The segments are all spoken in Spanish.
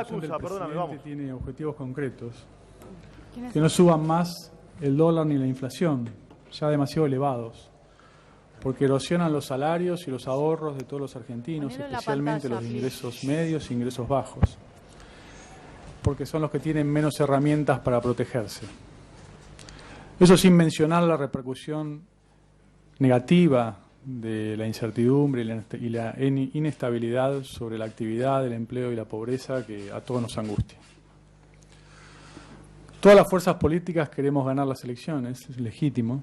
Acusa, perdóname, vamos. Tiene objetivos concretos. Que no suban más el dólar ni la inflación, ya demasiado elevados, porque erosionan los salarios y los ahorros de todos los argentinos, especialmente los de ingresos medios e ingresos bajos, porque son los que tienen menos herramientas para protegerse. Eso sin mencionar la repercusión negativa de la incertidumbre y la inestabilidad sobre la actividad, el empleo y la pobreza que a todos nos angustia. Todas las fuerzas políticas queremos ganar las elecciones, es legítimo,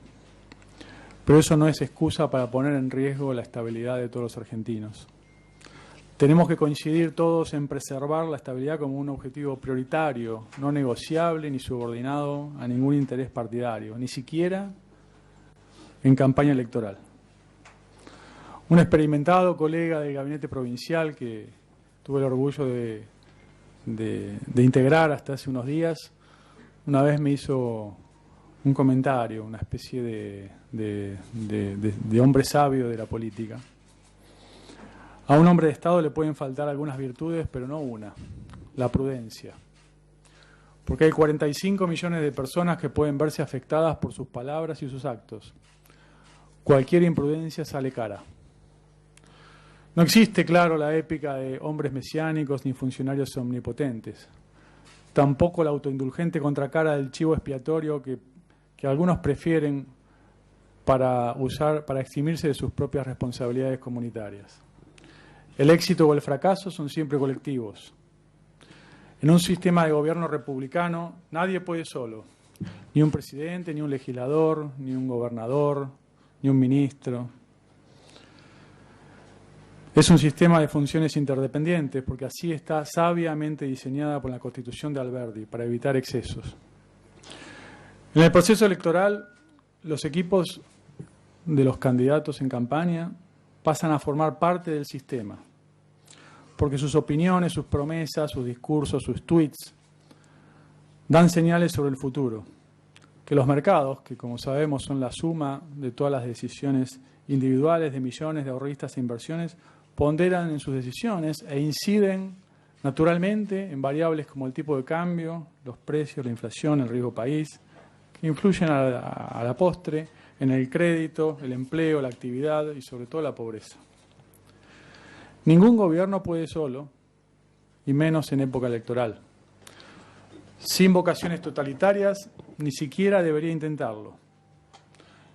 pero eso no es excusa para poner en riesgo la estabilidad de todos los argentinos. Tenemos que coincidir todos en preservar la estabilidad como un objetivo prioritario, no negociable ni subordinado a ningún interés partidario, ni siquiera en campaña electoral. Un experimentado colega del gabinete provincial que tuve el orgullo de integrar hasta hace unos días, una vez me hizo un comentario, una especie de hombre sabio de la política. A un hombre de Estado le pueden faltar algunas virtudes, pero no una, la prudencia. Porque hay 45 millones de personas que pueden verse afectadas por sus palabras y sus actos. Cualquier imprudencia sale cara. No existe, claro, la épica de hombres mesiánicos ni funcionarios omnipotentes. Tampoco la autoindulgente contracara del chivo expiatorio que algunos prefieren para eximirse de sus propias responsabilidades comunitarias. El éxito o el fracaso son siempre colectivos. En un sistema de gobierno republicano nadie puede solo. Ni un presidente, ni un legislador, ni un gobernador, ni un ministro. Es un sistema de funciones interdependientes, porque así está sabiamente diseñada por la Constitución de Alberdi, para evitar excesos. En el proceso electoral, los equipos de los candidatos en campaña pasan a formar parte del sistema, porque sus opiniones, sus promesas, sus discursos, sus tweets, dan señales sobre el futuro, que los mercados, que como sabemos son la suma de todas las decisiones individuales de millones de ahorristas e inversiones, ponderan en sus decisiones e inciden naturalmente en variables como el tipo de cambio, los precios, la inflación, el riesgo país, que influyen a la postre en el crédito, el empleo, la actividad y sobre todo la pobreza. Ningún gobierno puede solo, y menos en época electoral. Sin vocaciones totalitarias, ni siquiera debería intentarlo.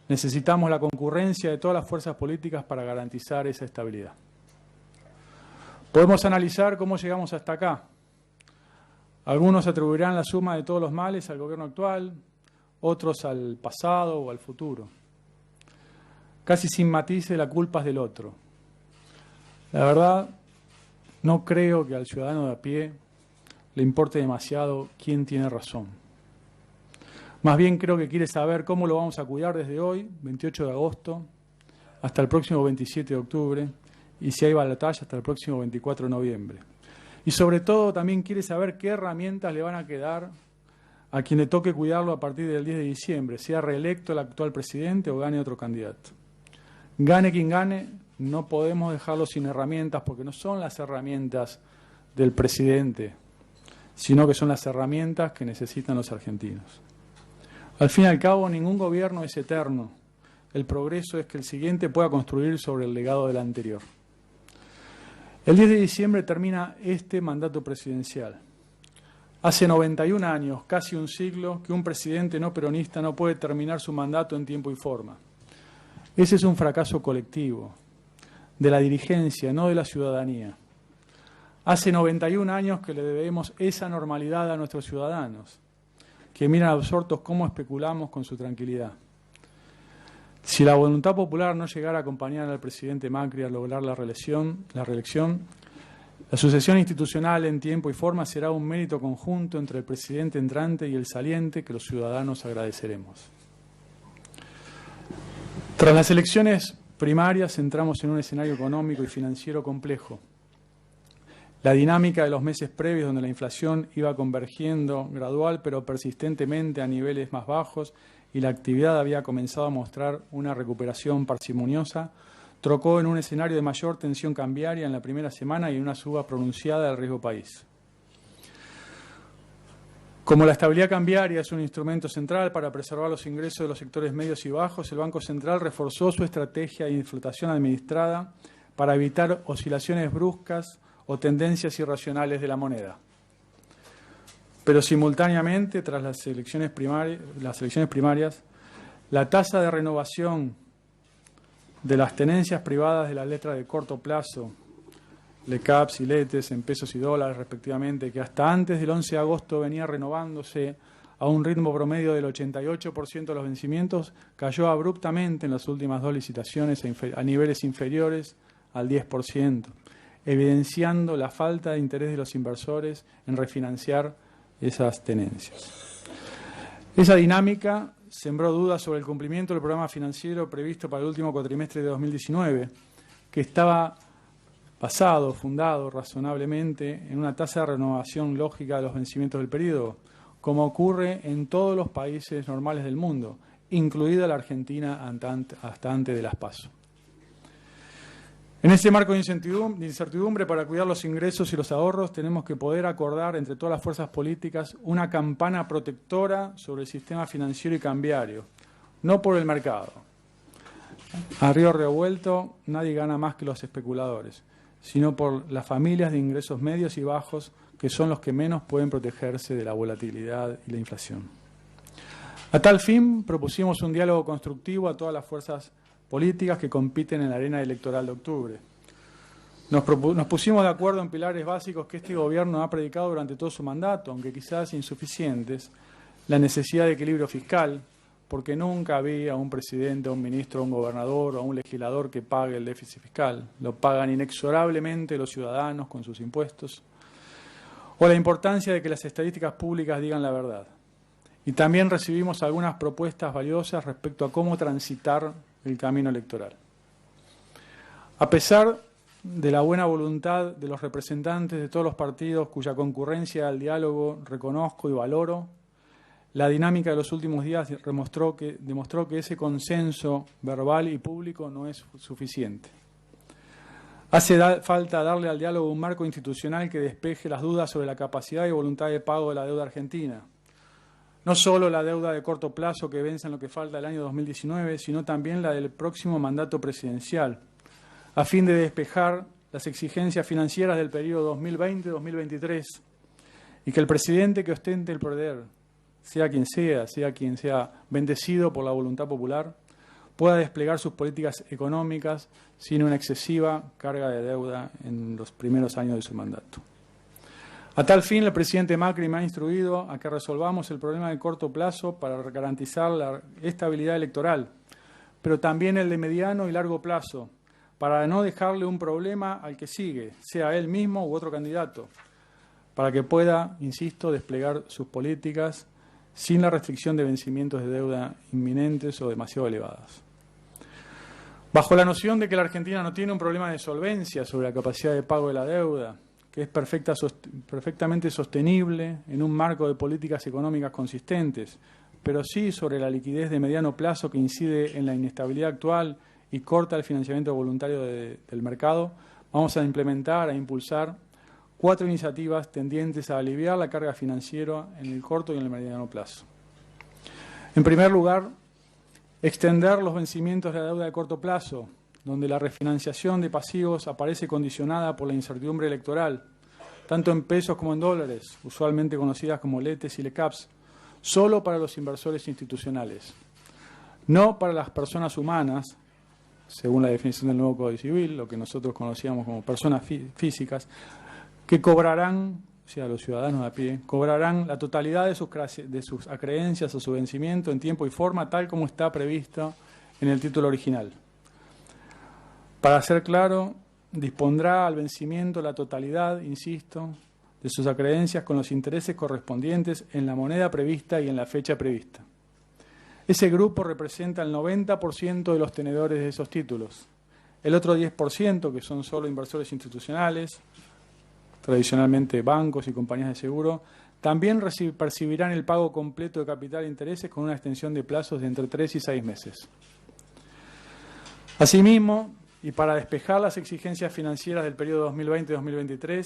Necesitamos la concurrencia de todas las fuerzas políticas para garantizar esa estabilidad. Podemos analizar cómo llegamos hasta acá. Algunos atribuirán la suma de todos los males al gobierno actual, otros al pasado o al futuro. Casi sin matices, la culpa es del otro. La verdad, no creo que al ciudadano de a pie le importe demasiado quién tiene razón. Más bien creo que quiere saber cómo lo vamos a cuidar desde hoy, 28 de agosto, hasta el próximo 27 de octubre, y si hay batalla hasta el próximo 24 de noviembre. Y sobre todo también quiere saber qué herramientas le van a quedar a quien le toque cuidarlo a partir del 10 de diciembre, sea reelecto el actual presidente o gane otro candidato. Gane quien gane, no podemos dejarlo sin herramientas, porque no son las herramientas del presidente, sino que son las herramientas que necesitan los argentinos. Al fin y al cabo, ningún gobierno es eterno. El progreso es que el siguiente pueda construir sobre el legado del anterior. El 10 de diciembre termina este mandato presidencial. Hace 91 años, casi un siglo, que un presidente no peronista no puede terminar su mandato en tiempo y forma. Ese es un fracaso colectivo, de la dirigencia, no de la ciudadanía. Hace 91 años que le debemos esa normalidad a nuestros ciudadanos, que miran absortos cómo especulamos con su tranquilidad. Si la voluntad popular no llegara a acompañar al presidente Macri a lograr la reelección, la sucesión institucional en tiempo y forma será un mérito conjunto entre el presidente entrante y el saliente que los ciudadanos agradeceremos. Tras las elecciones primarias entramos en un escenario económico y financiero complejo. La dinámica de los meses previos, donde la inflación iba convergiendo gradual pero persistentemente a niveles más bajos y la actividad había comenzado a mostrar una recuperación parsimoniosa, trocó en un escenario de mayor tensión cambiaria en la primera semana y una suba pronunciada del riesgo país. Como la estabilidad cambiaria es un instrumento central para preservar los ingresos de los sectores medios y bajos, el Banco Central reforzó su estrategia de inflación administrada para evitar oscilaciones bruscas o tendencias irracionales de la moneda. Pero simultáneamente, tras las elecciones primarias, la tasa de renovación de las tenencias privadas de la letra de corto plazo, LECAPS y LETES en pesos y dólares respectivamente, que hasta antes del 11 de agosto venía renovándose a un ritmo promedio del 88% de los vencimientos, cayó abruptamente en las últimas dos licitaciones a niveles inferiores al 10%, evidenciando la falta de interés de los inversores en refinanciar esas tenencias. Esa dinámica sembró dudas sobre el cumplimiento del programa financiero previsto para el último cuatrimestre de 2019, que estaba fundado razonablemente en una tasa de renovación lógica de los vencimientos del periodo, como ocurre en todos los países normales del mundo, incluida la Argentina hasta antes de las PASO. En ese marco de incertidumbre para cuidar los ingresos y los ahorros, tenemos que poder acordar entre todas las fuerzas políticas una campana protectora sobre el sistema financiero y cambiario, no por el mercado. A río revuelto nadie gana más que los especuladores, sino por las familias de ingresos medios y bajos, que son los que menos pueden protegerse de la volatilidad y la inflación. A tal fin, propusimos un diálogo constructivo a todas las fuerzas políticas que compiten en la arena electoral de octubre. Nos pusimos de acuerdo en pilares básicos que este gobierno ha predicado durante todo su mandato, aunque quizás insuficientes: la necesidad de equilibrio fiscal, porque nunca había un presidente, un ministro, un gobernador o un legislador que pague el déficit fiscal. Lo pagan inexorablemente los ciudadanos con sus impuestos. O la importancia de que las estadísticas públicas digan la verdad. Y también recibimos algunas propuestas valiosas respecto a cómo transitar el camino electoral. A pesar de la buena voluntad de los representantes de todos los partidos cuya concurrencia al diálogo reconozco y valoro, la dinámica de los últimos días demostró que ese consenso verbal y público no es suficiente. Hace falta darle al diálogo un marco institucional que despeje las dudas sobre la capacidad y voluntad de pago de la deuda argentina. No solo la deuda de corto plazo que vence en lo que falta del año 2019, sino también la del próximo mandato presidencial, a fin de despejar las exigencias financieras del periodo 2020-2023 y que el presidente que ostente el poder, sea quien sea bendecido por la voluntad popular, pueda desplegar sus políticas económicas sin una excesiva carga de deuda en los primeros años de su mandato. A tal fin, el presidente Macri me ha instruido a que resolvamos el problema de corto plazo para garantizar la estabilidad electoral, pero también el de mediano y largo plazo, para no dejarle un problema al que sigue, sea él mismo u otro candidato, para que pueda, insisto, desplegar sus políticas sin la restricción de vencimientos de deuda inminentes o demasiado elevadas. Bajo la noción de que la Argentina no tiene un problema de solvencia sobre la capacidad de pago de la deuda, que es perfectamente sostenible en un marco de políticas económicas consistentes, pero sí sobre la liquidez de mediano plazo que incide en la inestabilidad actual y corta el financiamiento voluntario del mercado, vamos a implementar, a impulsar 4 iniciativas tendientes a aliviar la carga financiera en el corto y en el mediano plazo. En primer lugar, extender los vencimientos de la deuda de corto plazo, donde la refinanciación de pasivos aparece condicionada por la incertidumbre electoral, tanto en pesos como en dólares, usualmente conocidas como LETES y LECAPS, solo para los inversores institucionales, no para las personas humanas, según la definición del nuevo Código Civil, lo que nosotros conocíamos como personas físicas, que cobrarán, o sea, los ciudadanos de a pie, cobrarán la totalidad de sus acreencias o su vencimiento en tiempo y forma, tal como está previsto en el título original. Para ser claro, dispondrá al vencimiento la totalidad, insisto, de sus acreencias con los intereses correspondientes en la moneda prevista y en la fecha prevista. Ese grupo representa el 90% de los tenedores de esos títulos. El otro 10%, que son solo inversores institucionales, tradicionalmente bancos y compañías de seguro, también percibirán el pago completo de capital e intereses con una extensión de plazos de entre 3 y 6 meses. Asimismo, y para despejar las exigencias financieras del periodo 2020-2023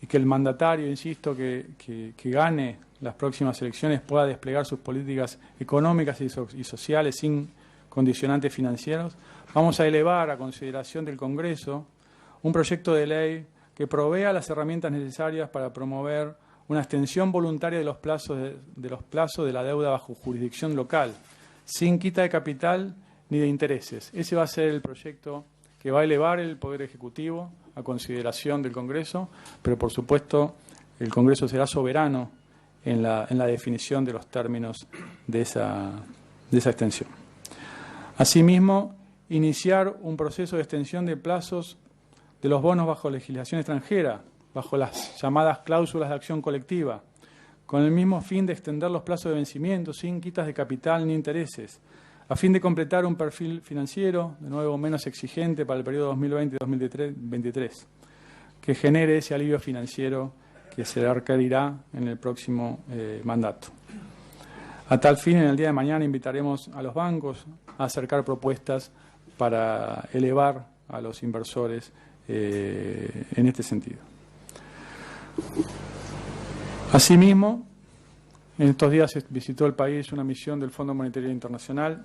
y que el mandatario, insisto, que gane las próximas elecciones pueda desplegar sus políticas económicas y sociales sin condicionantes financieros, vamos a elevar a consideración del Congreso un proyecto de ley que provea las herramientas necesarias para promover una extensión voluntaria de los plazos de la deuda bajo jurisdicción local, sin quita de capital ni de intereses. Ese va a ser el proyecto que va a elevar el Poder Ejecutivo a consideración del Congreso, pero por supuesto el Congreso será soberano en la definición de los términos de esa extensión. Asimismo, iniciar un proceso de extensión de plazos de los bonos bajo legislación extranjera, bajo las llamadas cláusulas de acción colectiva, con el mismo fin de extender los plazos de vencimiento sin quitas de capital ni intereses, a fin de completar un perfil financiero, de nuevo menos exigente para el periodo 2020-2023, que genere ese alivio financiero que se requerirá en el próximo mandato. A tal fin, en el día de mañana invitaremos a los bancos a acercar propuestas para elevar a los inversores en este sentido. Asimismo, en estos días se visitó el país una misión del Fondo Monetario Internacional.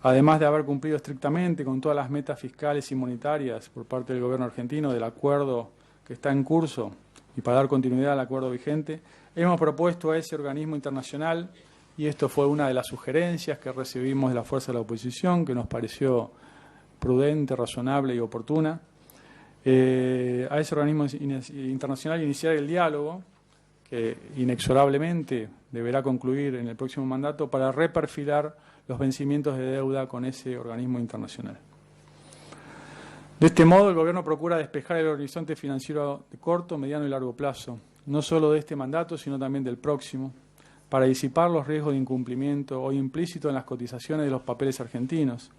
Además de haber cumplido estrictamente con todas las metas fiscales y monetarias por parte del gobierno argentino del acuerdo que está en curso y para dar continuidad al acuerdo vigente, hemos propuesto a ese organismo internacional, y esto fue una de las sugerencias que recibimos de la fuerza de la oposición, que nos pareció prudente, razonable y oportuna, a ese organismo internacional iniciar el diálogo, que inexorablemente deberá concluir en el próximo mandato, para reperfilar los vencimientos de deuda con ese organismo internacional. De este modo, el Gobierno procura despejar el horizonte financiero de corto, mediano y largo plazo, no solo de este mandato, sino también del próximo, para disipar los riesgos de incumplimiento hoy implícitos en las cotizaciones de los papeles argentinos,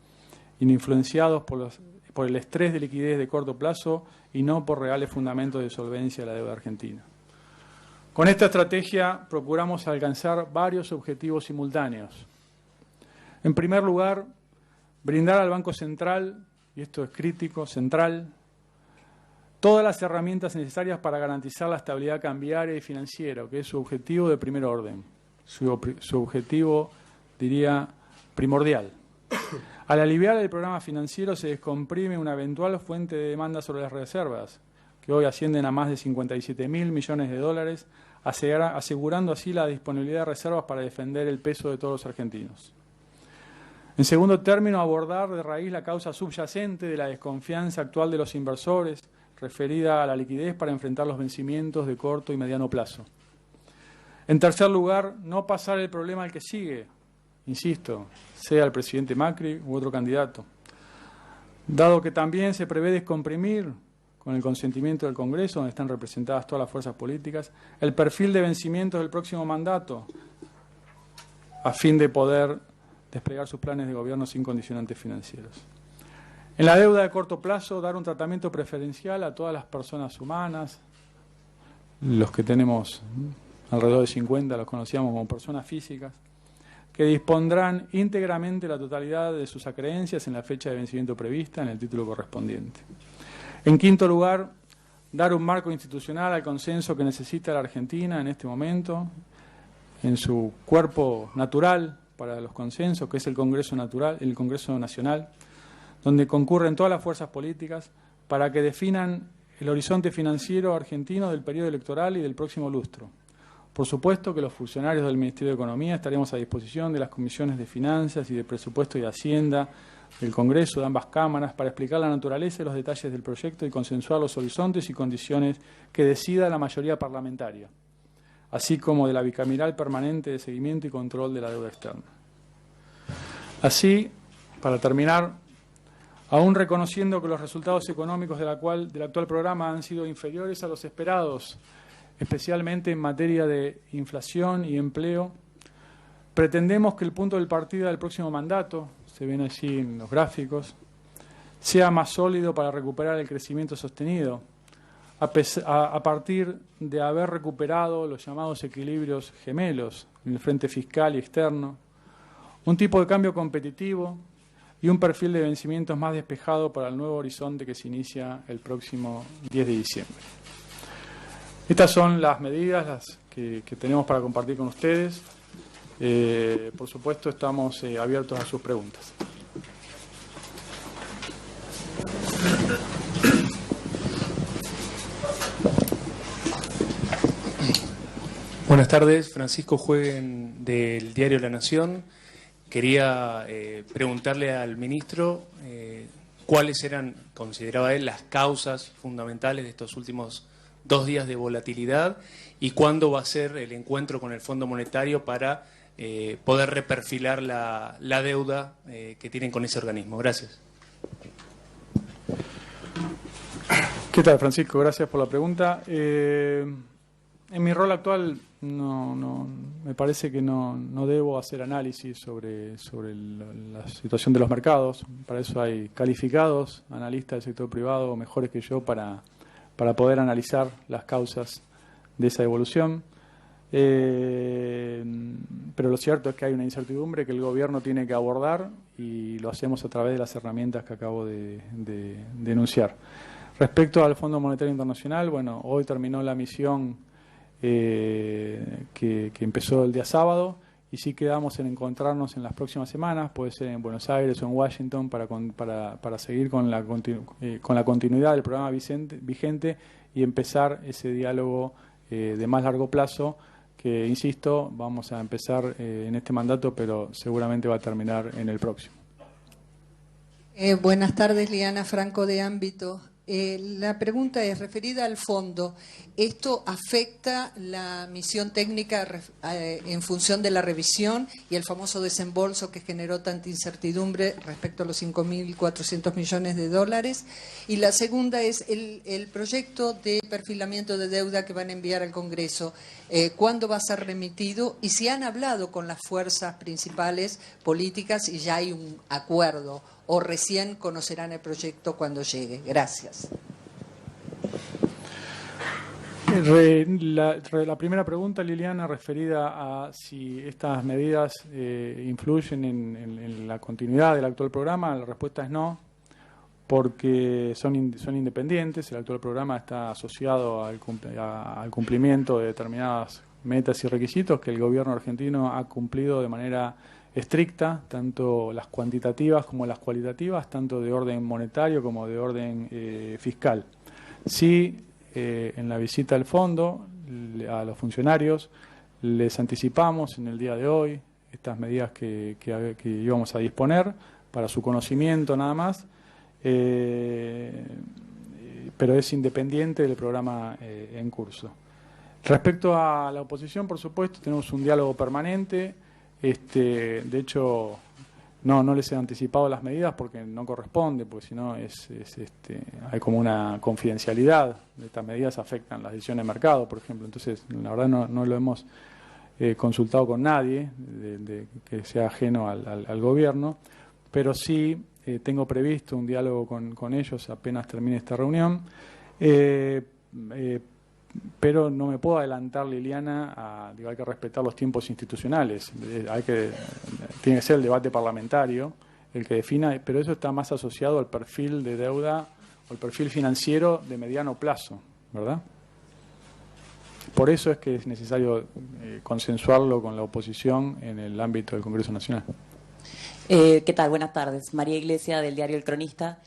influenciados por el estrés de liquidez de corto plazo y no por reales fundamentos de solvencia de la deuda argentina. Con esta estrategia procuramos alcanzar varios objetivos simultáneos. En primer lugar, brindar al Banco Central, y esto es crítico, central, todas las herramientas necesarias para garantizar la estabilidad cambiaria y financiera, que es su objetivo de primer orden, su objetivo, diría, primordial. Al aliviar el programa financiero se descomprime una eventual fuente de demanda sobre las reservas, que hoy ascienden a más de 57.000 millones de dólares, asegurando así la disponibilidad de reservas para defender el peso de todos los argentinos. En segundo término, abordar de raíz la causa subyacente de la desconfianza actual de los inversores, referida a la liquidez para enfrentar los vencimientos de corto y mediano plazo. En tercer lugar, no pasar el problema al que sigue, insisto, sea el presidente Macri u otro candidato, dado que también se prevé descomprimir, con el consentimiento del Congreso, donde están representadas todas las fuerzas políticas, el perfil de vencimientos del próximo mandato, a fin de poder desplegar sus planes de gobierno sin condicionantes financieros. En la deuda de corto plazo, dar un tratamiento preferencial a todas las personas humanas, los que tenemos alrededor de 50, los conocíamos como personas físicas, que dispondrán íntegramente la totalidad de sus acreencias en la fecha de vencimiento prevista en el título correspondiente. En quinto lugar, dar un marco institucional al consenso que necesita la Argentina en este momento, en su cuerpo natural para los consensos, que es el Congreso Nacional, donde concurren todas las fuerzas políticas para que definan el horizonte financiero argentino del periodo electoral y del próximo lustro. Por supuesto que los funcionarios del Ministerio de Economía estaremos a disposición de las comisiones de Finanzas y de Presupuesto y de Hacienda del Congreso, de ambas cámaras, para explicar la naturaleza y los detalles del proyecto y consensuar los horizontes y condiciones que decida la mayoría parlamentaria, así como de la bicameral permanente de seguimiento y control de la deuda externa. Así, para terminar, aún reconociendo que los resultados económicos del actual programa han sido inferiores a los esperados, especialmente en materia de inflación y empleo, pretendemos que el punto de partida del próximo mandato, se ven allí en los gráficos, sea más sólido para recuperar el crecimiento sostenido, a partir de haber recuperado los llamados equilibrios gemelos en el frente fiscal y externo, un tipo de cambio competitivo y un perfil de vencimientos más despejado para el nuevo horizonte que se inicia el próximo 10 de diciembre. Estas son las medidas que tenemos para compartir con ustedes. Por supuesto, estamos abiertos a sus preguntas. Buenas tardes, Francisco Jueguen del diario La Nación. Quería preguntarle al ministro cuáles eran, consideraba él, las causas fundamentales de estos últimos 2 días de volatilidad y cuándo va a ser el encuentro con el Fondo Monetario para poder reperfilar la deuda que tienen con ese organismo. Gracias. ¿Qué tal, Francisco? Gracias por la pregunta. En mi rol actual me parece que no debo hacer análisis sobre la situación de los mercados. Para eso hay calificados analistas del sector privado mejores que yo para poder analizar las causas de esa evolución. Pero lo cierto es que hay una incertidumbre que el gobierno tiene que abordar y lo hacemos a través de las herramientas que acabo de enunciar. Respecto al Fondo Monetario Internacional, bueno, hoy terminó la misión que empezó el día sábado y sí quedamos en encontrarnos en las próximas semanas, puede ser en Buenos Aires o en Washington, para seguir con la continuidad del programa vigente y empezar ese diálogo de más largo plazo que, insisto, vamos a empezar en este mandato, pero seguramente va a terminar en el próximo. Buenas tardes, Liana Franco de Ámbito. La pregunta es referida al fondo. ¿Esto afecta la misión técnica en función de la revisión y el famoso desembolso que generó tanta incertidumbre respecto a los 5.400 millones de dólares? Y la segunda es el proyecto de perfilamiento de deuda que van a enviar al Congreso. ¿Cuándo va a ser remitido? Y si han hablado con las fuerzas principales políticas y ya hay un acuerdo, o recién conocerán el proyecto cuando llegue. Gracias. La primera pregunta, Liliana, referida a si estas medidas influyen en la continuidad del actual programa, la respuesta es no, porque son independientes. El actual programa está asociado al cumplimiento de determinadas metas y requisitos que el gobierno argentino ha cumplido de manera estricta, tanto las cuantitativas como las cualitativas, tanto de orden monetario como de orden fiscal. Sí, en la visita al fondo, a los funcionarios, les anticipamos en el día de hoy estas medidas que íbamos a disponer para su conocimiento nada más, pero es independiente del programa en curso. Respecto a la oposición, por supuesto, tenemos un diálogo permanente. De hecho, no les he anticipado las medidas porque no corresponde, porque si no hay como una confidencialidad. Estas medidas afectan las decisiones de mercado, por ejemplo. Entonces, la verdad no lo hemos consultado con nadie que sea ajeno al gobierno, pero sí tengo previsto un diálogo con ellos apenas termine esta reunión. Pero no me puedo adelantar, Liliana, hay que respetar los tiempos institucionales, tiene que ser el debate parlamentario el que defina, pero eso está más asociado al perfil de deuda o el perfil financiero de mediano plazo, ¿verdad? Por eso es que es necesario consensuarlo con la oposición en el ámbito del Congreso Nacional. ¿Qué tal? Buenas tardes. María Iglesia, del diario El Cronista.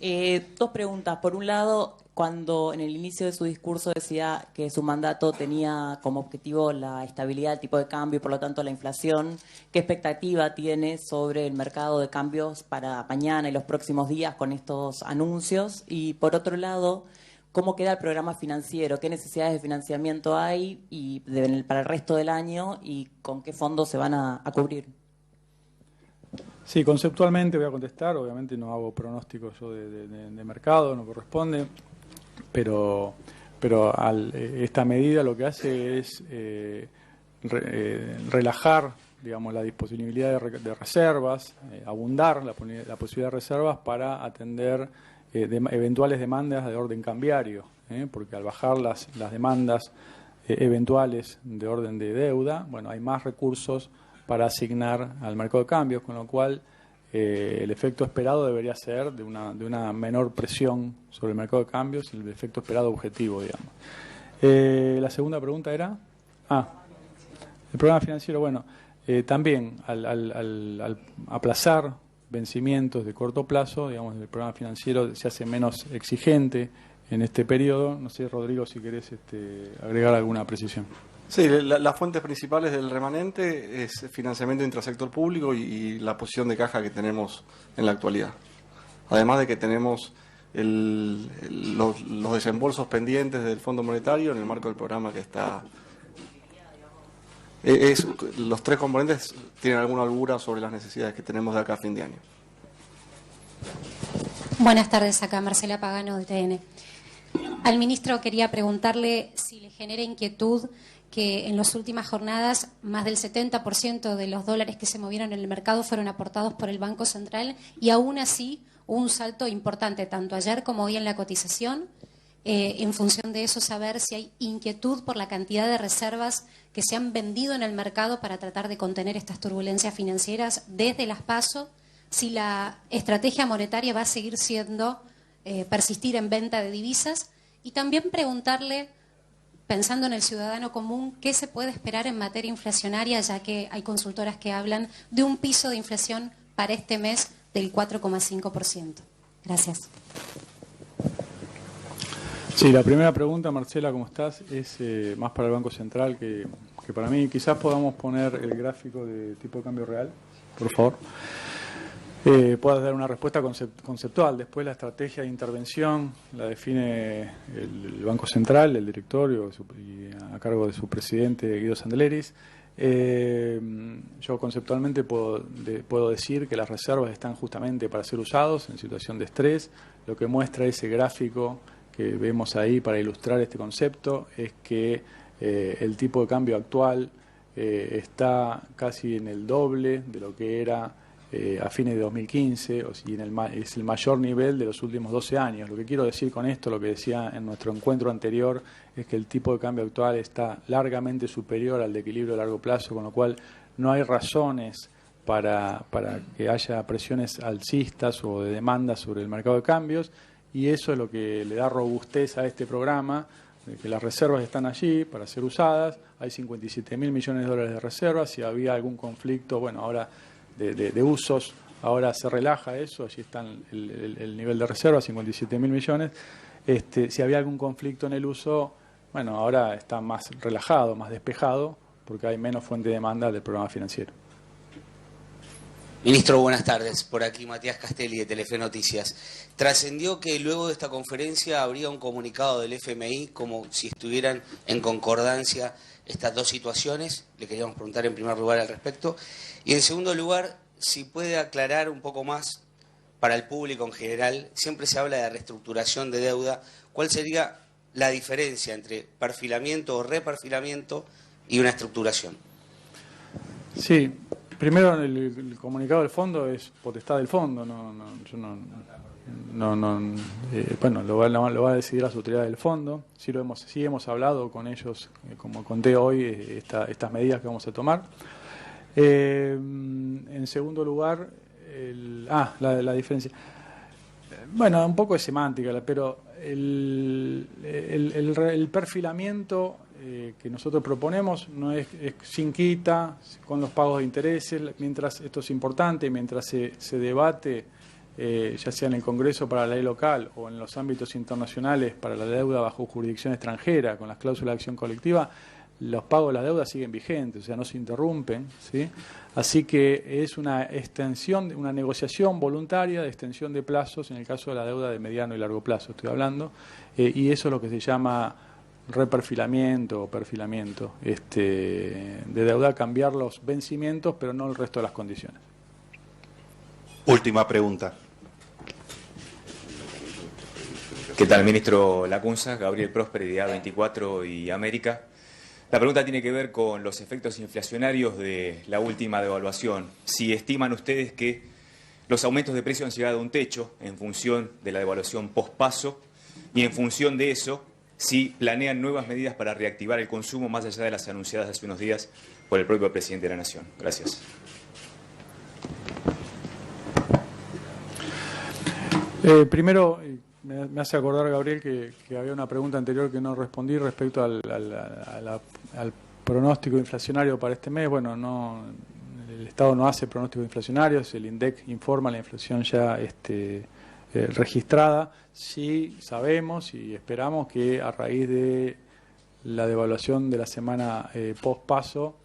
2 preguntas. Por un lado, cuando en el inicio de su discurso decía que su mandato tenía como objetivo la estabilidad del tipo de cambio y por lo tanto la inflación, ¿qué expectativa tiene sobre el mercado de cambios para mañana y los próximos días con estos anuncios? Y por otro lado, ¿cómo queda el programa financiero? ¿Qué necesidades de financiamiento hay para el resto del año y con qué fondos se van a cubrir? Sí, conceptualmente voy a contestar. Obviamente no hago pronósticos yo de mercado, no corresponde. Pero esta medida lo que hace es relajar, digamos, la disponibilidad de reservas, abundar la posibilidad de reservas para atender eventuales demandas de orden cambiario, porque al bajar las demandas eventuales de orden de deuda, bueno, hay más recursos para asignar al mercado de cambios, con lo cual el efecto esperado debería ser de una menor presión sobre el mercado de cambios, el efecto esperado objetivo, digamos. La segunda pregunta era... El programa financiero, bueno, también al aplazar vencimientos de corto plazo, digamos, el programa financiero se hace menos exigente en este periodo. No sé, Rodrigo, si querés agregar alguna precisión. Sí, las fuentes principales del remanente es financiamiento intrasector público y la posición de caja que tenemos en la actualidad. Además de que tenemos los desembolsos pendientes del Fondo Monetario en el marco del programa que está... los tres componentes tienen alguna holgura sobre las necesidades que tenemos de acá a fin de año. Buenas tardes, acá Marcela Pagano de TN. Al ministro quería preguntarle si le genera inquietud que en las últimas jornadas más del 70% de los dólares que se movieron en el mercado fueron aportados por el Banco Central y aún así hubo un salto importante, tanto ayer como hoy en la cotización. En función de eso, saber si hay inquietud por la cantidad de reservas que se han vendido en el mercado para tratar de contener estas turbulencias financieras desde las PASO, si la estrategia monetaria va a seguir siendo persistir en venta de divisas, y también preguntarle, pensando en el ciudadano común, ¿qué se puede esperar en materia inflacionaria, ya que hay consultoras que hablan de un piso de inflación para este mes del 4,5%? Gracias. Sí, la primera pregunta, Marcela, ¿cómo estás? Es más para el Banco Central que para mí. Quizás podamos poner el gráfico de tipo de cambio real, por favor. Puedas dar una respuesta conceptual. Después la estrategia de intervención la define el Banco Central, el directorio, y a cargo de su presidente Guido Sandeleris. Yo conceptualmente puedo decir que las reservas están justamente para ser usados en situación de estrés. Lo que muestra ese gráfico que vemos ahí para ilustrar este concepto es que el tipo de cambio actual está casi en el doble de lo que era a fines de 2015, es el mayor nivel de los últimos 12 años. Lo que quiero decir con esto, lo que decía en nuestro encuentro anterior, es que el tipo de cambio actual está largamente superior al de equilibrio a largo plazo, con lo cual no hay razones para que haya presiones alcistas o de demanda sobre el mercado de cambios, y eso es lo que le da robustez a este programa, de que las reservas están allí para ser usadas. Hay 57.000 millones de dólares de reservas. Si había algún conflicto, bueno, ahora de usos, ahora se relaja eso, allí está el nivel de reserva, 57.000 millones. Si había algún conflicto en el uso, bueno, ahora está más relajado, más despejado, porque hay menos fuente de demanda del programa financiero. Ministro, buenas tardes. Por aquí Matías Castelli de Telefe Noticias. Trascendió que luego de esta conferencia habría un comunicado del FMI como si estuvieran en concordancia estas dos situaciones. Le queríamos preguntar en primer lugar al respecto. Y en segundo lugar, si puede aclarar un poco más para el público en general, siempre se habla de reestructuración de deuda. ¿Cuál sería la diferencia entre perfilamiento o reperfilamiento y una estructuración? Sí, primero el comunicado del fondo es potestad del fondo, bueno, lo va a decidir las autoridades del fondo. Sí hemos hablado con ellos, como conté hoy, estas medidas que vamos a tomar. En segundo lugar, la diferencia. Bueno, un poco de semántica, pero el perfilamiento que nosotros proponemos no es sin quita, con los pagos de intereses, mientras esto es importante, mientras se debate, ya sea en el Congreso para la ley local o en los ámbitos internacionales para la deuda bajo jurisdicción extranjera, con las cláusulas de acción colectiva, los pagos de la deuda siguen vigentes, o sea, no se interrumpen, ¿sí? Así que es una extensión, una negociación voluntaria de extensión de plazos en el caso de la deuda de mediano y largo plazo, estoy hablando, y eso es lo que se llama reperfilamiento o perfilamiento de deuda, cambiar los vencimientos, pero no el resto de las condiciones. Última pregunta. ¿Qué tal, ministro Lacunza? Gabriel Prósperi de A24 y América. La pregunta tiene que ver con los efectos inflacionarios de la última devaluación. Si estiman ustedes que los aumentos de precios han llegado a un techo en función de la devaluación post-paso y en función de eso, si planean nuevas medidas para reactivar el consumo más allá de las anunciadas hace unos días por el propio presidente de la Nación. Gracias. Primero, me hace acordar, Gabriel, que había una pregunta anterior que no respondí respecto al pronóstico inflacionario para este mes, bueno, el Estado no hace pronósticos inflacionarios, el INDEC informa la inflación ya registrada. Sí sabemos y esperamos que a raíz de la devaluación de la semana post-paso,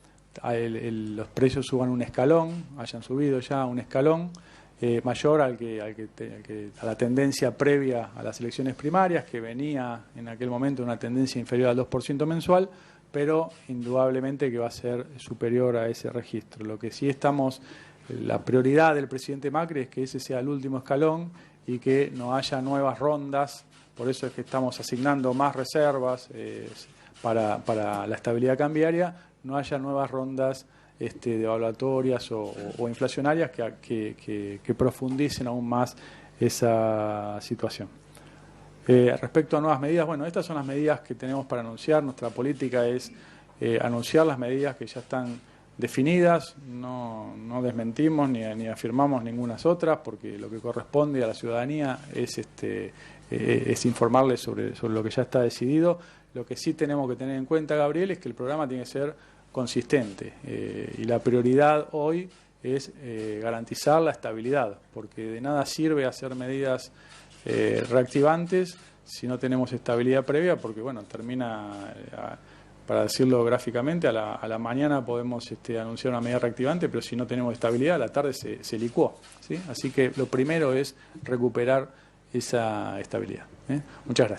los precios suban un escalón, hayan subido ya un escalón mayor a la tendencia previa a las elecciones primarias, que venía en aquel momento una tendencia inferior al 2% mensual, pero indudablemente que va a ser superior a ese registro. Lo que sí la prioridad del presidente Macri es que ese sea el último escalón y que no haya nuevas rondas. Por eso es que estamos asignando más reservas para la estabilidad cambiaria, no haya nuevas rondas devaluatorias o inflacionarias que profundicen aún más esa situación. Respecto a nuevas medidas, bueno, estas son las medidas que tenemos para anunciar. Nuestra política es anunciar las medidas que ya están definidas, no desmentimos ni afirmamos ninguna otras, porque lo que corresponde a la ciudadanía es informarles sobre lo que ya está decidido. Lo que sí tenemos que tener en cuenta, Gabriel, es que el programa tiene que ser consistente y la prioridad hoy es garantizar la estabilidad, porque de nada sirve hacer medidas reactivantes si no tenemos estabilidad previa, porque bueno, para decirlo gráficamente, a la mañana podemos anunciar una medida reactivante, pero si no tenemos estabilidad, a la tarde se licuó, ¿sí? Así que lo primero es recuperar esa estabilidad. Muchas gracias.